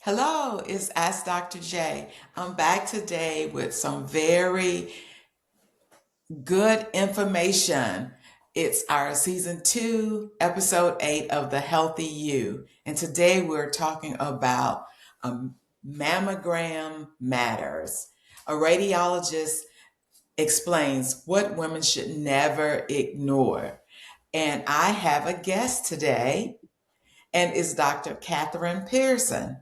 Hello, it's Ask Dr. J. I'm back today with some very good information. It's our season 2, episode 8 of The Healthy You. And today we're talking about um, mammogram matters. A radiologist explains what women should never ignore. And I have a guest today, and it's Dr. Kathryn Pearson.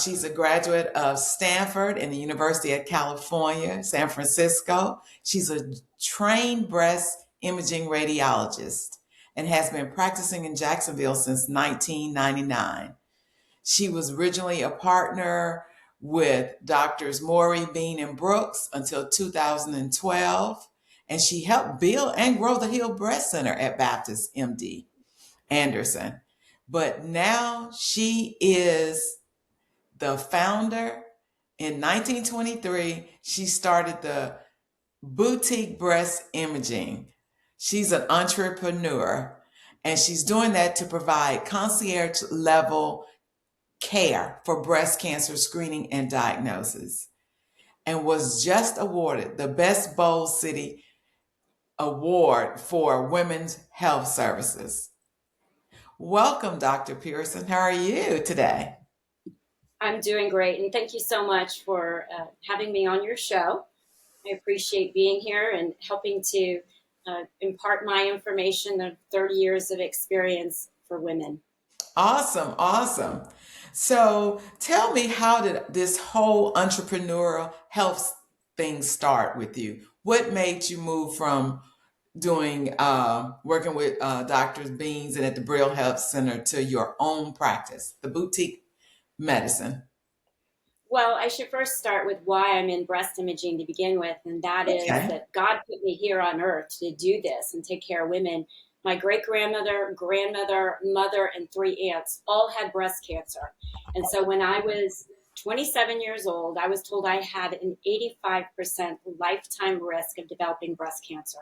She's a graduate of Stanford and the University of California, San Francisco. She's a trained breast imaging radiologist and has been practicing in Jacksonville since 1999. She was originally a partner with doctors Maury, Bean, and Brooks until 2012, and she helped build and grow the Hill Breast Center at Baptist MD Anderson. But now she is the founder. In 1923, she started the boutique breast imaging. She's an entrepreneur, and she's doing that to provide concierge level care for breast cancer screening and diagnosis, and was just awarded the Best Bold City Award for Women's Health Services. Welcome, Dr. Pearson. How are you today? I'm doing great, and thank you so much for having me on your show. I appreciate being here and helping to impart my information of 30 years of experience for women. Awesome, awesome. So tell me, how did this whole entrepreneurial health thing start with you? What made you move from doing working with Doctors Beans and at the Brill Health Center to your own practice, the boutique medicine? Well, I should first start with why I'm in breast imaging to begin with, and that is Okay. that God put me here on earth to do this and take care of women. My great grandmother, grandmother, mother, and three aunts all had breast cancer. And so when I was 27 years old, I was told I had an 85% lifetime risk of developing breast cancer.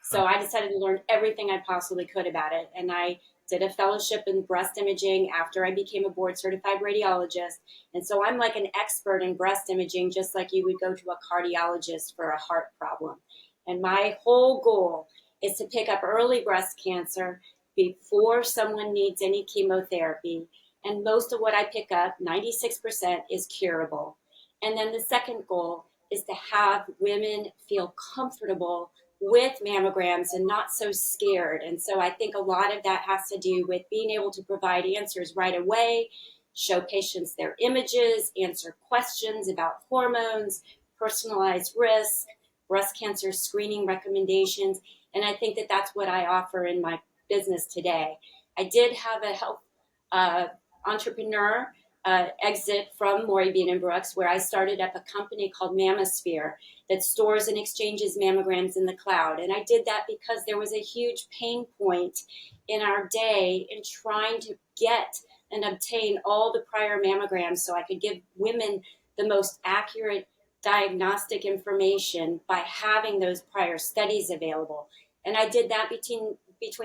So I decided to learn everything I possibly could about it. And I did a fellowship in breast imaging after I became a board certified radiologist. And so I'm like an expert in breast imaging, just like you would go to a cardiologist for a heart problem. And my whole goal is to pick up early breast cancer before someone needs any chemotherapy. And most of what I pick up, 96%, is curable. And then the second goal is to have women feel comfortable with mammograms and not so scared. And so I think a lot of that has to do with being able to provide answers right away, show patients their images, answer questions about hormones, personalized risk, breast cancer screening recommendations. And I think that that's what I offer in my business today. I did have a health uh, entrepreneur exit from Maury Bean and Brooks, where I started up a company called Mammosphere that stores and exchanges mammograms in the cloud. And I did that because there was a huge pain point in our day in trying to get and obtain all the prior mammograms so I could give women the most accurate diagnostic information by having those prior studies available. And I did that between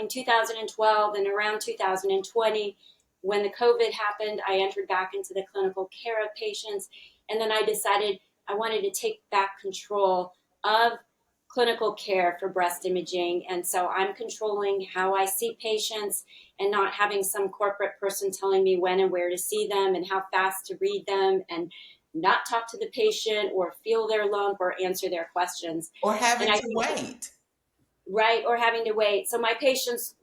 2012 and around 2020. When the COVID happened, I entered back into the clinical care of patients. And then I decided I wanted to take back control of clinical care for breast imaging. And so I'm controlling how I see patients and not having some corporate person telling me when and where to see them and how fast to read them and not talk to the patient or feel their lump or answer their questions. Or And having I to think, wait? right, or having to wait. So my patients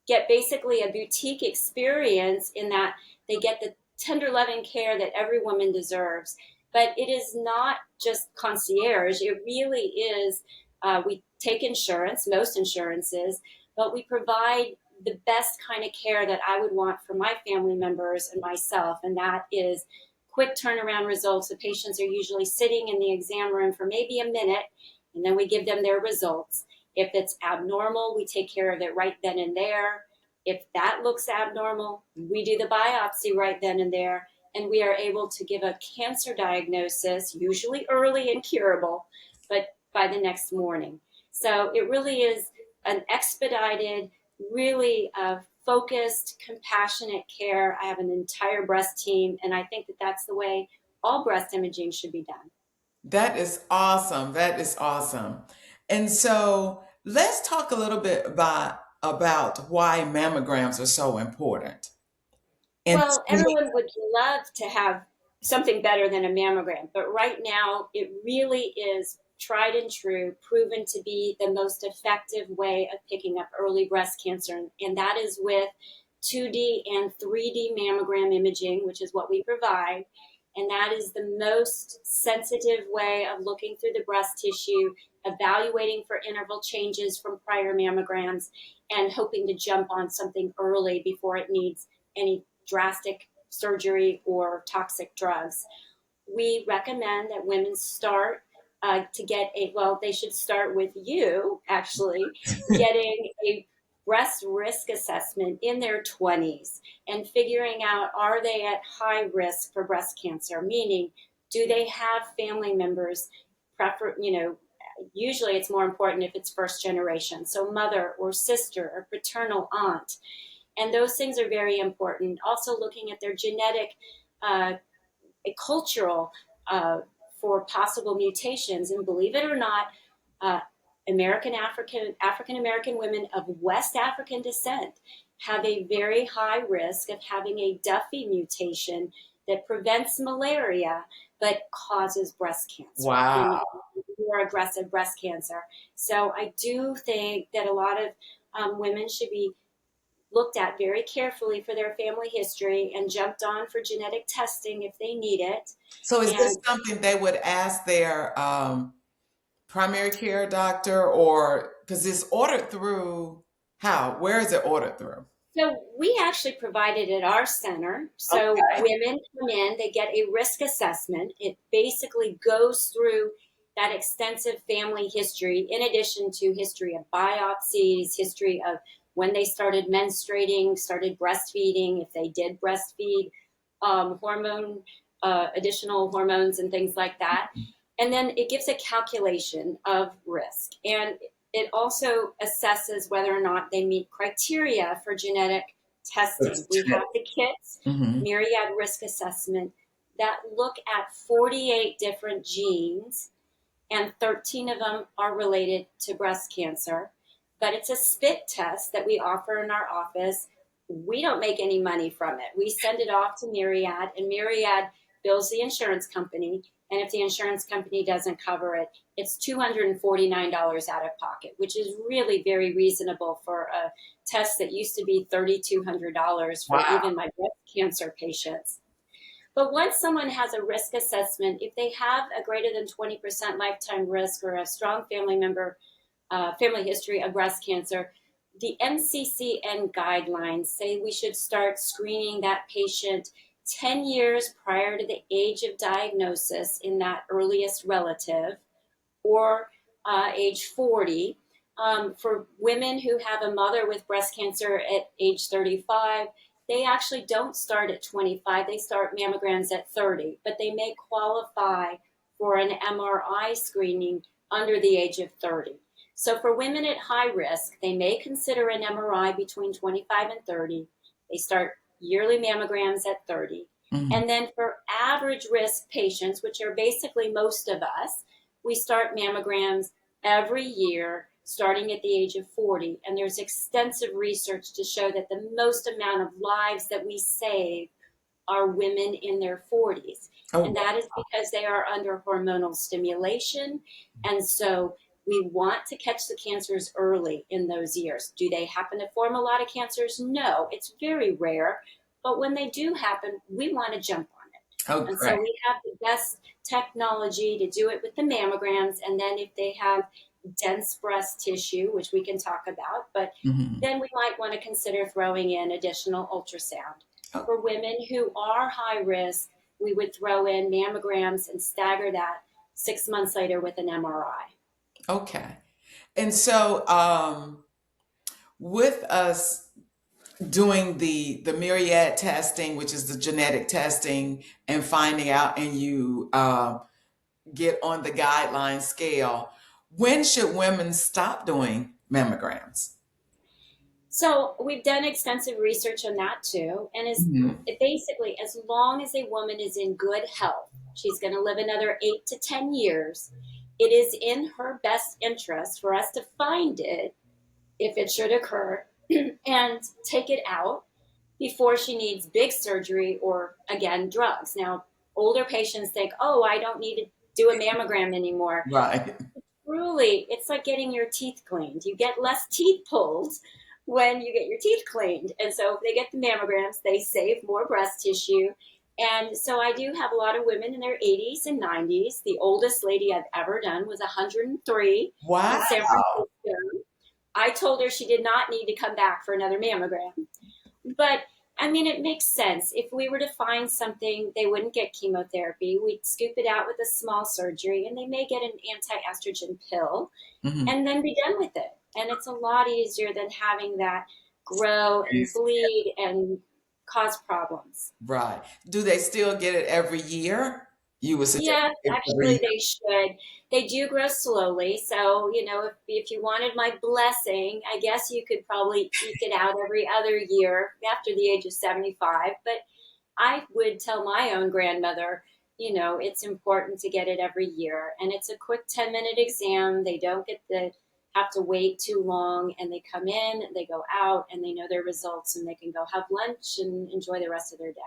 get basically a boutique experience in that they get the tender loving care that every woman deserves. But it is not just concierge. It really is. We take insurance, most insurances, but we provide the best kind of care that I would want for my family members and myself. And that is quick turnaround results. The patients are usually sitting in the exam room for maybe a minute, and then we give them their results. If it's abnormal, we take care of it right then and there. If that looks abnormal, we do the biopsy right then and there, and we are able to give a cancer diagnosis, usually early and curable, but by the next morning. So it really is an expedited, really focused, compassionate care. I have an entire breast team, and I think that that's the way all breast imaging should be done. That is awesome. That is awesome. And so let's talk a little bit about why mammograms are so important. And Well, everyone would love to have something better than a mammogram, but right now it really is tried and true, proven to be the most effective way of picking up early breast cancer. And that is with 2D and 3D mammogram imaging, which is what we provide. And that is the most sensitive way of looking through the breast tissue, evaluating for interval changes from prior mammograms, and hoping to jump on something early before it needs any drastic surgery or toxic drugs. We recommend that women start to get they should start with you actually getting a breast risk assessment in their 20s and figuring out, are they at high risk for breast cancer? Meaning, do they have family members? Usually it's more important if it's first generation. So mother or sister or paternal aunt, and those things are very important. Also, looking at their genetic, uh, cultural, for possible mutations. And believe it or not, uh, African American women of West African descent have a very high risk of having a Duffy mutation that prevents malaria but causes breast cancer wow. and more aggressive breast cancer. So I do think that a lot of women should be looked at very carefully for their family history and jumped on for genetic testing if they need it. So is this And something they would ask their primary care doctor, or because it's ordered through how? Where is it ordered through? so we actually provide it at our center. So Okay. women come in, they get a risk assessment. It basically goes through that extensive family history, in addition to history of biopsies, history of when they started menstruating, started breastfeeding, if they did breastfeed, additional hormones and things like that. And then it gives a calculation of risk. And it also assesses whether or not they meet criteria for genetic testing. We have the kits, Mm-hmm. Myriad Risk Assessment, that look at 48 different genes, and 13 of them are related to breast cancer. But it's a spit test that we offer in our office. We don't make any money from it. We send it off to Myriad, and Myriad bills the insurance company. And if the insurance company doesn't cover it, it's $249 out of pocket, which is really very reasonable for a test that used to be $3,200 for Wow. even my breast cancer patients. But once someone has a risk assessment, if they have a greater than 20% lifetime risk or a strong family history of breast cancer, the NCCN guidelines say we should start screening that patient 10 years prior to the age of diagnosis in that earliest relative, or age 40. For women who have a mother with breast cancer at age 35, they actually don't start at 25. They start mammograms at 30, but they may qualify for an MRI screening under the age of 30. So for women at high risk, they may consider an MRI between 25 and 30. They start yearly mammograms at 30. Mm-hmm. And then for average risk patients, which are basically most of us, we start mammograms every year starting at the age of 40. And there's extensive research to show that the most amount of lives that we save are women in their 40s. Oh, And that is because they are under hormonal stimulation. And so we want to catch the cancers early in those years. Do they happen to form a lot of cancers? No, it's very rare. But when they do happen, we want to jump on it. oh, And so great. we have the best technology to do it with the mammograms. And then if they have dense breast tissue, which we can talk about, but Mm-hmm. then we might want to consider throwing in additional ultrasound. Oh, For women who are high risk, we would throw in mammograms and stagger that 6 months later with an MRI. okay. And so, with us doing the myriad testing, which is the genetic testing, and finding out, and you get on the guideline scale, when should women stop doing mammograms? So we've done extensive research on that too, and is Mhm. it basically as long as a woman is in good health, she's going to live another 8 to 10 years. It is in her best interest for us to find it if it should occur and take it out before she needs big surgery or again drugs. Now, older patients think, "Oh, I don't need to do a mammogram anymore." Right. Truly, it's like getting your teeth cleaned. You get less teeth pulled when you get your teeth cleaned. And so if they get the mammograms, they save more breast tissue. And so I do have a lot of women in their 80s and 90s. The oldest lady I've ever done was 103 in Wow. San Francisco. I told her she did not need to come back for another mammogram. But I mean, it makes sense. If we were to find something, they wouldn't get chemotherapy. We'd scoop it out with a small surgery, and they may get an anti estrogen pill Mhm. and then be done with it. And it's a lot easier than having that grow and bleed and cause problems. Right. Do they still get it every year? You would suggest Yes, every actually, year. they should. They do grow slowly. So, if you wanted my blessing, I guess you could probably eke it out every other year after the age of 75. But I would tell my own grandmother, it's important to get it every year. And it's a quick 10-minute exam. They don't have to wait too long. And they come in, they go out, and they know their results, and they can go have lunch and enjoy the rest of their day.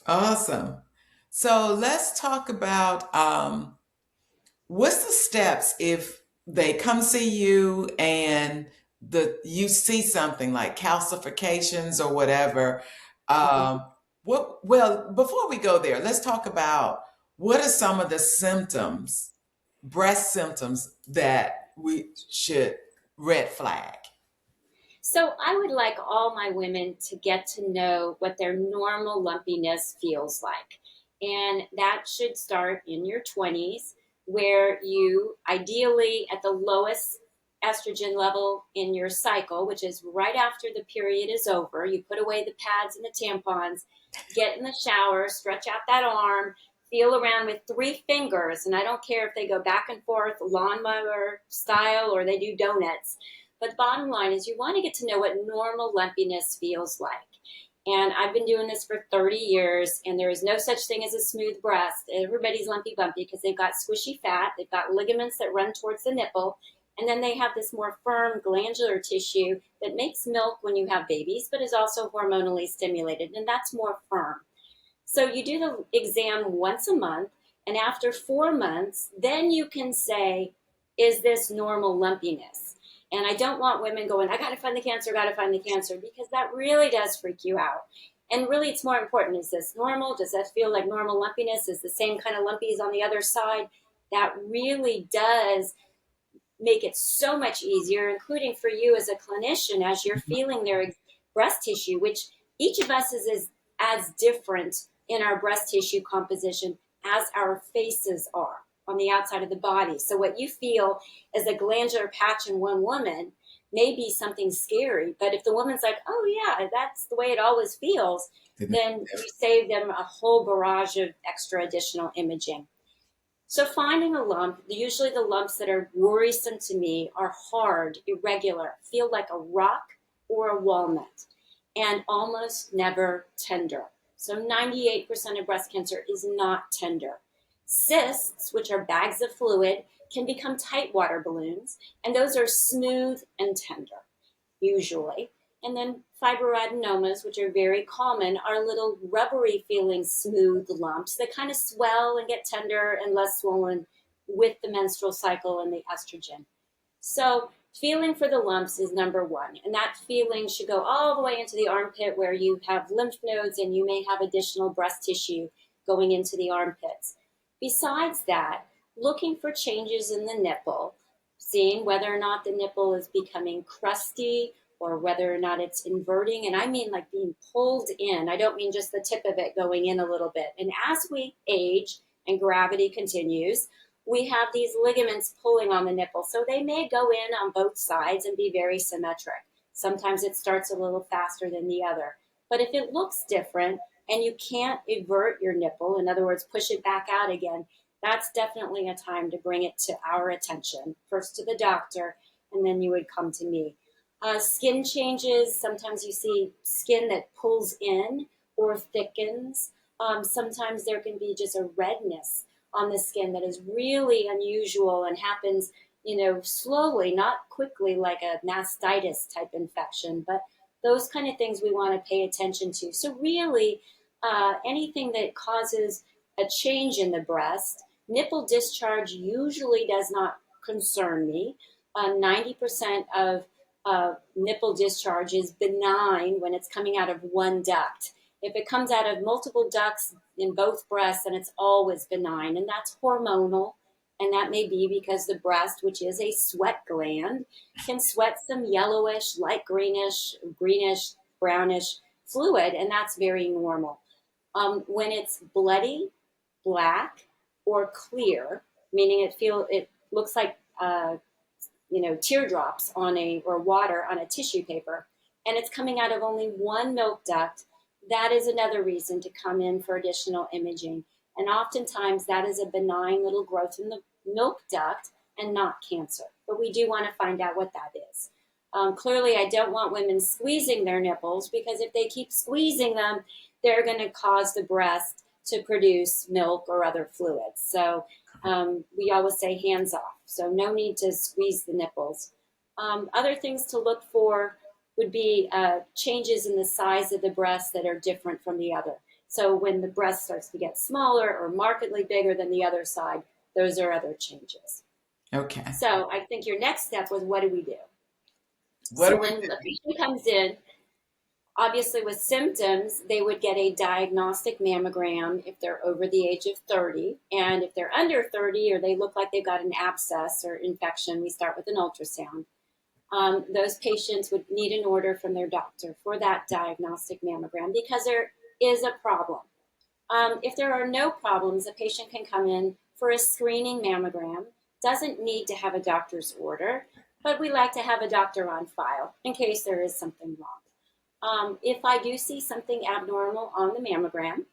Awesome. So let's talk about what's the steps if they come see you and you see something like calcifications or whatever. Mhm. Um, well, before we go there, let's talk about what are some of the symptoms, breast symptoms that we should red flag. So I would like all my women to get to know what their normal lumpiness feels like. And that should start in your 20s, where you ideally at the lowest estrogen level in your cycle, which is right after the period is over, you put away the pads and the tampons, get in the shower, stretch out that arm, feel around with 3 fingers. And I don't care if they go back and forth lawnmower style or they do donuts, but the bottom line is you want to get to know what normal lumpiness feels like. And I've been doing this for 30 years, and there is no such thing as a smooth breast. Everybody's lumpy bumpy because they've got squishy fat, they've got ligaments that run towards the nipple, and then they have this more firm glandular tissue that makes milk when you have babies, but is also hormonally stimulated, and that's more firm. So you do the exam once a month, and after 4 months, then you can say, is this normal lumpiness? And I don't want women going, I got to find the cancer, got to find the cancer, because that really does freak you out. And really, it's more important, is this normal? Does that feel like normal lumpiness? Is the same kind of lumpies on the other side? That really does make it so much easier, including for you as a clinician, as you're feeling their breast tissue, which each of us is as different in our breast tissue composition as our faces are on the outside of the body. So what you feel as a glandular patch in one woman may be something scary, but if the woman's like, oh yeah, that's the way it always feels, then you save them a whole barrage of extra additional imaging. So finding a lump, usually the lumps that are worrisome to me are hard, irregular, feel like a rock or a walnut, and almost never tender. So 98% of breast cancer is not tender. Cysts, which are bags of fluid, can become tight water balloons, and those are smooth and tender usually. And then fibroadenomas, which are very common, are little rubbery feeling smooth lumps that kind of swell and get tender and less swollen with the menstrual cycle and the estrogen. So feeling for the lumps is number one. And that feeling should go all the way into the armpit where you have lymph nodes and you may have additional breast tissue going into the armpits. Besides that, looking for changes in the nipple, seeing whether or not the nipple is becoming crusty or whether or not it's inverting. And I mean like being pulled in. I don't mean just the tip of it going in a little bit. And as we age and gravity continues, we have these ligaments pulling on the nipple. So they may go in on both sides and be very symmetric. Sometimes it starts a little faster than the other. But if it looks different and you can't invert your nipple, in other words, push it back out again, that's definitely a time to bring it to our attention, first to the doctor, and then you would come to me. Skin changes. Sometimes you see skin that pulls in or thickens. Sometimes there can be just a redness on the skin that is really unusual and happens, slowly, not quickly like a mastitis type infection, but those kind of things we want to pay attention to. So really, anything that causes a change in the breast, nipple discharge usually does not concern me. 90% of nipple discharge is benign when it's coming out of one duct. If it comes out of multiple ducts in both breasts, then it's always benign, and that's hormonal. And that may be because the breast, which is a sweat gland, can sweat some yellowish, light greenish, brownish fluid, and that's very normal. When it's bloody, black, or clear, meaning it looks like teardrops on or water on a tissue paper, and it's coming out of only one milk duct, that is another reason to come in for additional imaging. And oftentimes that is a benign little growth in the milk duct and not cancer. But we do want to find out what that is. Clearly, I don't want women squeezing their nipples, because if they keep squeezing them, they're going to cause the breast to produce milk or other fluids. So we always say hands off. So no need to squeeze the nipples. Other things to look for would be changes in the size of the breast that are different from the other. So when the breast starts to get smaller or markedly bigger than the other side, those are other changes. Okay. So I think your next step was, what do we do? What do we When do? the patient comes in, obviously with symptoms, they would get a diagnostic mammogram if they're over the age of 30. And if they're under 30 or they look like they've got an abscess or infection, we start with an ultrasound. Those patients would need an order from their doctor for that diagnostic mammogram because there is a problem. If there are no problems, a patient can come in for a screening mammogram. Doesn't need to have a doctor's order, but we like to have a doctor on file in case there is something wrong. If I do see something abnormal on the mammogram,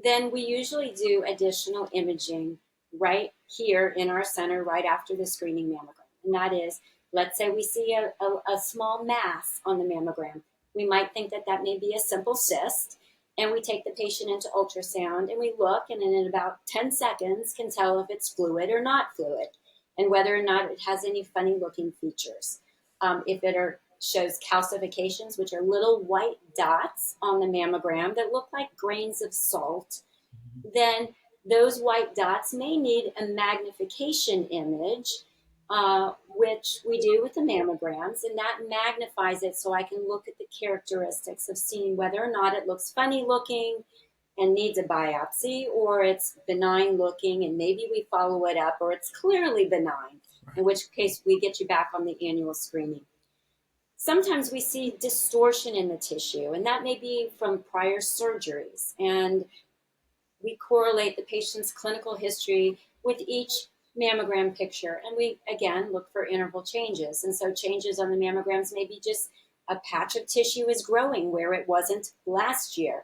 then we usually do additional imaging right here in our center right after the screening mammogram. And that is, let's say we see a small mass on the mammogram. We might think that that may be a simple cyst, and we take the patient into ultrasound and we look, and in about 10 seconds can tell if it's fluid or not fluid, and whether or not it has any funny looking features. If it shows calcifications, which are little white dots on the mammogram that look like grains of salt, then those white dots may need a magnification image, which we do with the mammograms, and that magnifies it so I can look at the characteristics of seeing whether or not it looks funny looking and needs a biopsy, or it's benign looking and maybe we follow it up, or it's clearly benign, in which case we get you back on the annual screening. Sometimes we see distortion in the tissue, and that may be from prior surgeries. And we correlate the patient's clinical history with each mammogram picture. And we, again, look for interval changes. And so changes on the mammograms may be just a patch of tissue is growing where it wasn't last year.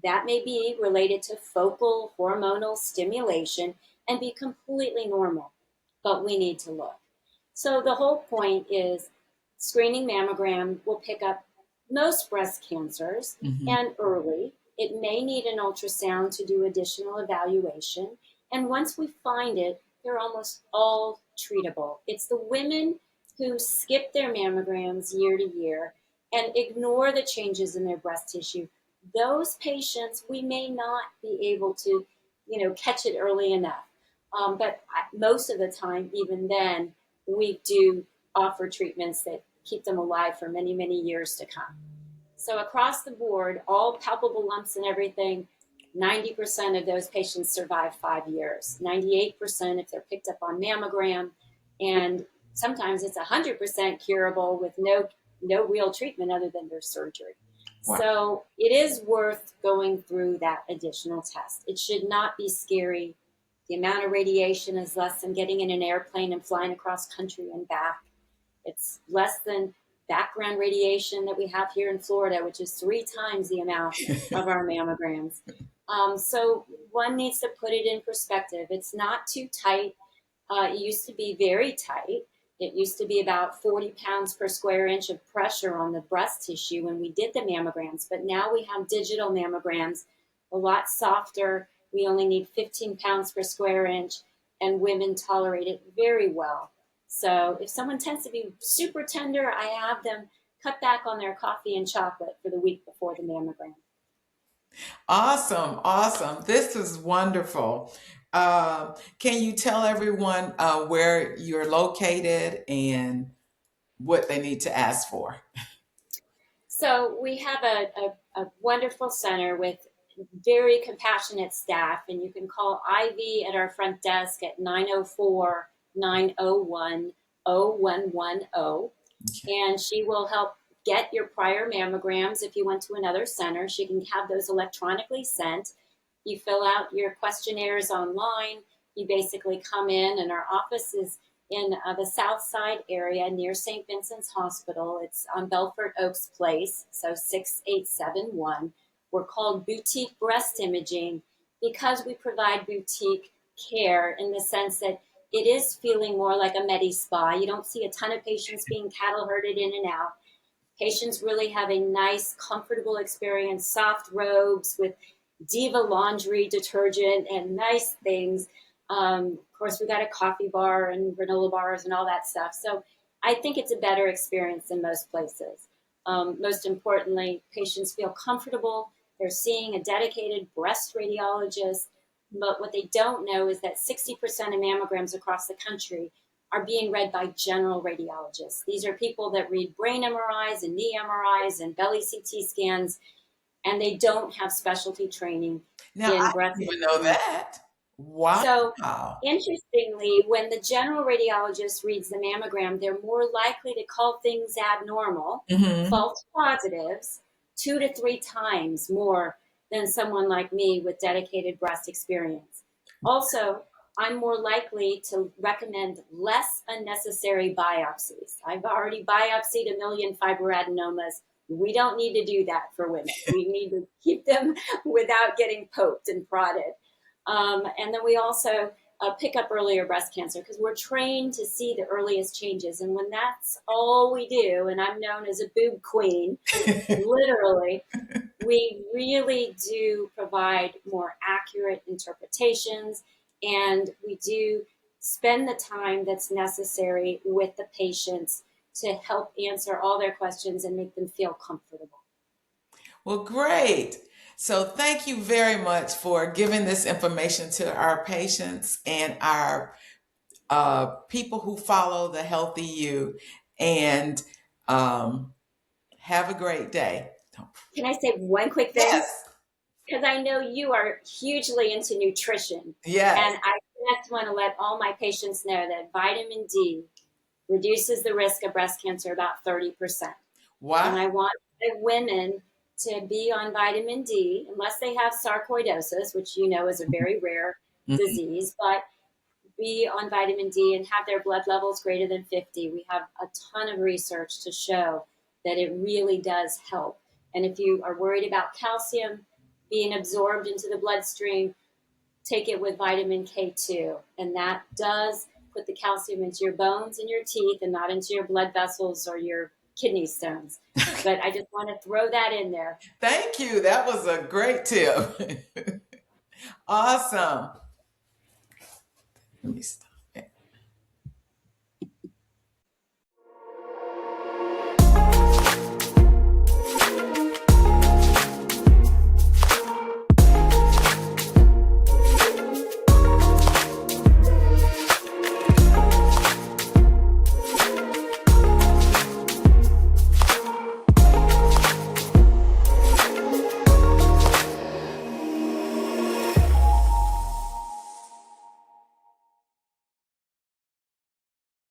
That may be related to focal hormonal stimulation and be completely normal, but we need to look. So the whole point is screening mammogram will pick up most breast cancers and early. It may need an ultrasound to do additional evaluation. And once we find it, they're almost all treatable. It's the women who skip their mammograms year to year and ignore the changes in their breast tissue. Those patients, we may not be able to, catch it early enough. But most of the time, even then, we do offer treatments that keep them alive for many, many years to come. So across the board, all palpable lumps and everything, 90% of those patients survive 5 years, 98% if they're picked up on mammogram, and sometimes it's 100% curable with no real treatment other than their surgery. Wow. So it is worth going through that additional test. It should not be scary. The amount of radiation is less than getting in an airplane and flying across country and back. It's less than background radiation that we have here in Florida, which is 3 times the amount of our mammograms. So one needs to put it in perspective. It's not too tight. It used to be very tight. It used to be about 40 pounds per square inch of pressure on the breast tissue when we did the mammograms, but now we have digital mammograms, a lot softer. We only need 15 pounds per square inch, and women tolerate it very well. So if someone tends to be super tender, I have them cut back on their coffee and chocolate for the week before the mammogram. Awesome, awesome. This is wonderful. Can you tell everyone where you're located and what they need to ask for? So we have a wonderful center with very compassionate staff, and you can call Ivy at our front desk at 904 901 0110, and she will help get your prior mammograms. If you went to another center, she can have those electronically sent. You fill out your questionnaires online. You basically come in, and our office is in the South Side area near St. Vincent's Hospital. It's on Belfort Oaks Place, so 6871. We're called Boutique Breast Imaging because we provide boutique care in the sense that it is feeling more like a medi spa. You don't see a ton of patients being cattle herded in and out. Patients really have a nice, comfortable experience, soft robes with Diva laundry detergent and nice things. Of course, we got a coffee bar and granola bars and all that stuff. So I think it's a better experience than most places. Most importantly, patients feel comfortable. They're seeing a dedicated breast radiologist. But what they don't know is that 60% of mammograms across the country are being read by general radiologists. These are people that read brain MRIs and knee MRIs and belly CT scans, and they don't have specialty training Now, in I breast didn't even know imaging. that. Wow. So, interestingly, when the general radiologist reads the mammogram, they're more likely to call things abnormal, Hmm. false positives, 2 to 3 times more than someone like me with dedicated breast experience. Also, I'm more likely to recommend less unnecessary biopsies. I've already biopsied a million fibroadenomas. We don't need to do that for women. We need to keep them without getting poked and prodded. And then we also pick up earlier breast cancer because we're trained to see the earliest changes. And when that's all we do, and I'm known as a boob queen, literally, we really do provide more accurate interpretations, and we do spend the time that's necessary with the patients to help answer all their questions and make them feel comfortable. Well, great. So, thank you very much for giving this information to our patients and our people who follow the Healthy You. And have a great day. Can I say one quick thing? Yes, Because I know you are hugely into nutrition. yes. And I just want to let all my patients know that vitamin D reduces the risk of breast cancer about 30%. Wow. And I want the women to be on vitamin D, unless they have sarcoidosis, which you know is a very rare Mhm. disease, but be on vitamin D and have their blood levels greater than 50. We have a ton of research to show that it really does help. And if you are worried about calcium being absorbed into the bloodstream, take it with vitamin K2. And that does put the calcium into your bones and your teeth and not into your blood vessels or your kidney stones. But I just want to throw that in there. Thank you. That was a great tip. Awesome. Let me stop.